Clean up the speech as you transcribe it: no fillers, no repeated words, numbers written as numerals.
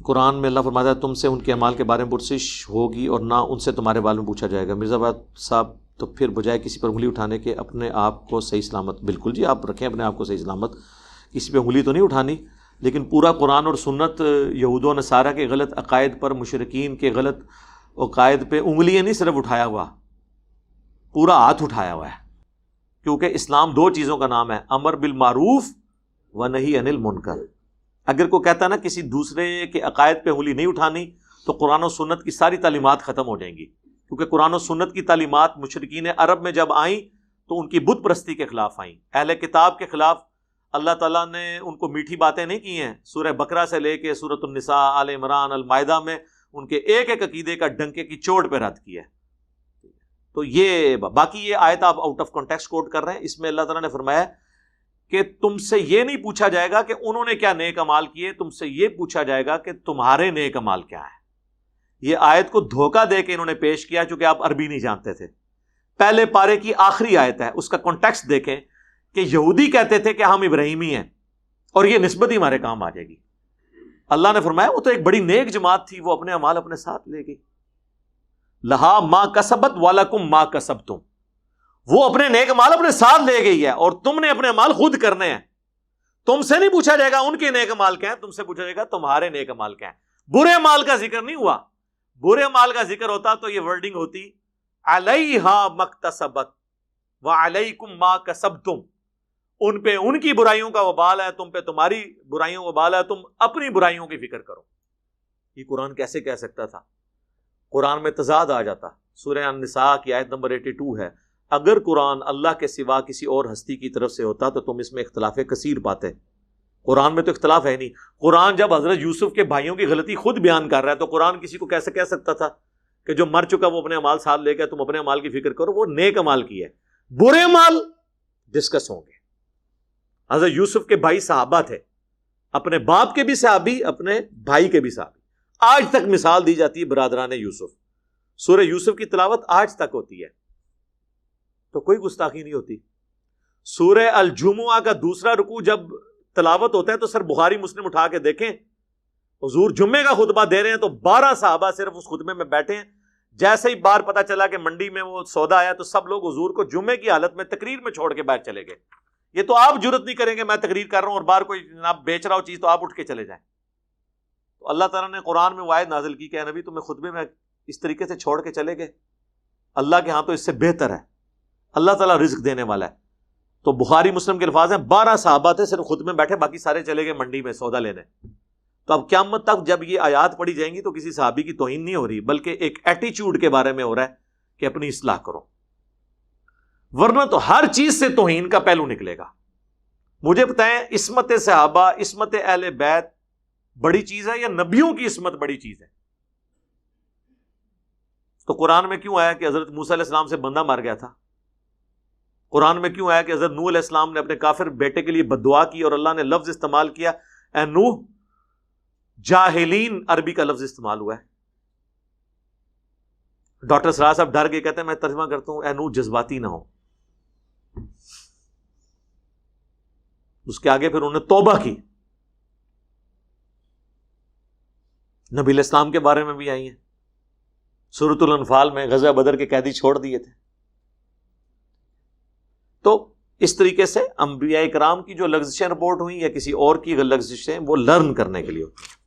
قرآن میں اللہ فرماتا ہے تم سے ان کے اعمال کے بارے میں پرسش ہوگی اور نہ ان سے تمہارے بارے میں پوچھا جائے گا۔ مرزا آباد صاحب تو پھر بجائے کسی پر انگلی اٹھانے کے اپنے آپ کو صحیح سلامت، بالکل جی آپ رکھیں اپنے آپ کو صحیح سلامت، کسی پہ انگلی تو نہیں اٹھانی، لیکن پورا قرآن اور سنت یہود و نصارہ کے غلط عقائد پر، مشرکین کے غلط عقائد پہ انگلیاں نہیں صرف اٹھایا ہوا، پورا ہاتھ اٹھایا ہوا ہے، کیونکہ اسلام دو چیزوں کا نام ہے، امر بالمعروف و نہی عن المنکر۔ اگر کوئی کہتا ہے نا کسی دوسرے کے عقائد پہ انگلی نہیں اٹھانی تو قرآن و سنت کی ساری تعلیمات ختم ہو جائیں گی، کیونکہ قرآن و سنت کی تعلیمات مشرکین عرب میں جب آئیں تو ان کی بت پرستی کے خلاف آئیں، اہل کتاب کے خلاف۔ اللہ تعالیٰ نے ان کو میٹھی باتیں نہیں کی ہیں، سورہ بقرہ سے لے کے سورۃ النساء، آل عمران، المائدہ میں ان کے ایک ایک عقیدے کا ڈنکے کی چوٹ پہ رد کیا ہے۔ تو یہ باقی یہ آیت آپ آؤٹ آف کانٹیکسٹ کوٹ کر رہے ہیں، اس میں اللہ تعالیٰ نے فرمایا کہ تم سے یہ نہیں پوچھا جائے گا کہ انہوں نے کیا نیک اعمال کیے، تم سے یہ پوچھا جائے گا کہ تمہارے نیک اعمال کیا ہیں۔ یہ آیت کو دھوکہ دے کے انہوں نے پیش کیا چونکہ آپ عربی نہیں جانتے تھے۔ پہلے پارے کی آخری آیت ہے، اس کا کانٹیکسٹ دیکھیں کہ یہودی کہتے تھے کہ ہم ابراہیمی ہیں اور یہ نسبت ہی ہمارے کام آ جائے گی۔ اللہ نے فرمایا وہ تو ایک بڑی نیک جماعت تھی، وہ اپنے اعمال اپنے ساتھ لے گئی۔ لہا ما کسبت ولکم ما کسبتم، وہ اپنے نیک اعمال اپنے ساتھ لے گئی ہے اور تم نے اپنے اعمال خود کرنے ہیں۔ تم سے نہیں پوچھا جائے گا ان کے نیک اعمال کیا ہیں، تم سے پوچھا جائے گا تمہارے نیک اعمال کیا ہیں۔ برے اعمال کا ذکر نہیں ہوا، برے اعمال کا ذکر ہوتا تو یہ ورڈنگ ہوتی علیہا مکتسبت وعلیکم ما کسبتم، ان پہ ان کی برائیوں کا وبال ہے، تم پہ تمہاری برائیوں کا وبال ہے، تم اپنی برائیوں کی فکر کرو۔ یہ قرآن کیسے کہہ سکتا تھا؟ قرآن میں تضاد آ جاتا۔ سورہ النساء کی آیت نمبر 82 ہے، اگر قرآن اللہ کے سوا کسی اور ہستی کی طرف سے ہوتا تو تم اس میں اختلاف کثیر پاتے۔ قرآن میں تو اختلاف ہے نہیں۔ قرآن جب حضرت یوسف کے بھائیوں کی غلطی خود بیان کر رہا ہے تو قرآن کسی کو کیسے کہہ سکتا تھا کہ جو مر چکا وہ اپنے اعمال ساتھ لے کے تم اپنے اعمال کی فکر کرو؟ وہ نیک اعمال کی ہے، برے اعمال ڈسکس ہوں گے۔ حضرت یوسف کے بھائی صحابہ تھے، اپنے باپ کے بھی صحابی، اپنے بھائی کے بھی صحابی۔ آج تک مثال دی جاتی ہے برادران یوسف، سورہ یوسف کی تلاوت آج تک ہوتی ہے، تو کوئی گستاخی نہیں ہوتی۔ سورہ الجمعہ کا دوسرا رکوع جب تلاوت ہوتا ہے تو سر بخاری مسلم اٹھا کے دیکھیں، حضور جمعے کا خطبہ دے رہے ہیں تو 12 صحابہ صرف اس خطبے میں بیٹھے ہیں۔ جیسے ہی بار پتا چلا کہ منڈی میں وہ سودا آیا تو سب لوگ حضور کو جمعے کی حالت میں تقریر میں چھوڑ کے باہر چلے گئے۔ یہ تو آپ جرت نہیں کریں گے میں تقریر کر رہا ہوں اور باہر کوئی جناب بیچ رہا ہو چیز تو آپ اٹھ کے چلے جائیں۔ تو اللہ تعالیٰ نے قرآن میں وہ آیت نازل کی کہ اے نبی تمہیں خطبے میں اس طریقے سے چھوڑ کے چلے گئے، اللہ کے ہاں تو اس سے بہتر ہے، اللہ تعالیٰ رزق دینے والا ہے۔ تو بخاری مسلم کے الفاظ ہیں 12 صحابہ تھے صرف خود میں بیٹھے، باقی سارے چلے گئے منڈی میں سودا لینے۔ تو اب قیامت تک جب یہ آیات پڑھی جائیں گی تو کسی صحابی کی توہین نہیں ہو رہی، بلکہ ایک ایٹیچیوڈ کے بارے میں ہو رہا ہے کہ اپنی اصلاح کرو، ورنہ تو ہر چیز سے توہین کا پہلو نکلے گا۔ مجھے بتائیں عصمت صحابہ، عصمت اہل بیت بڑی چیز ہے یا نبیوں کی عصمت بڑی چیز ہے؟ تو قرآن میں کیوں آیا کہ حضرت موسیٰ علیہ السلام سے بندہ مر گیا تھا؟ قرآن میں کیوں آیا کہ حضرت نوح علیہ السلام نے اپنے کافر بیٹے کے لیے بددعا کی اور اللہ نے لفظ استعمال کیا اے نوح؟ جاہلین عربی کا لفظ استعمال ہوا ہے۔ ڈاکٹر سراج صاحب ڈر کے کہتے ہیں میں ترجمہ کرتا ہوں اے نوح جذباتی نہ ہو۔ اس کے آگے پھر انہوں نے توبہ کی۔ نبی علیہ السلام کے بارے میں بھی آئی ہیں، سورۃ الانفال میں غزوہ بدر کے قیدی چھوڑ دیے تھے۔ تو اس طریقے سے انبیاء کرام کی جو لغزشیں رپورٹ ہوئیں یا کسی اور کی لغزشیں وہ لرن کرنے کے لیے ہوتی ہیں۔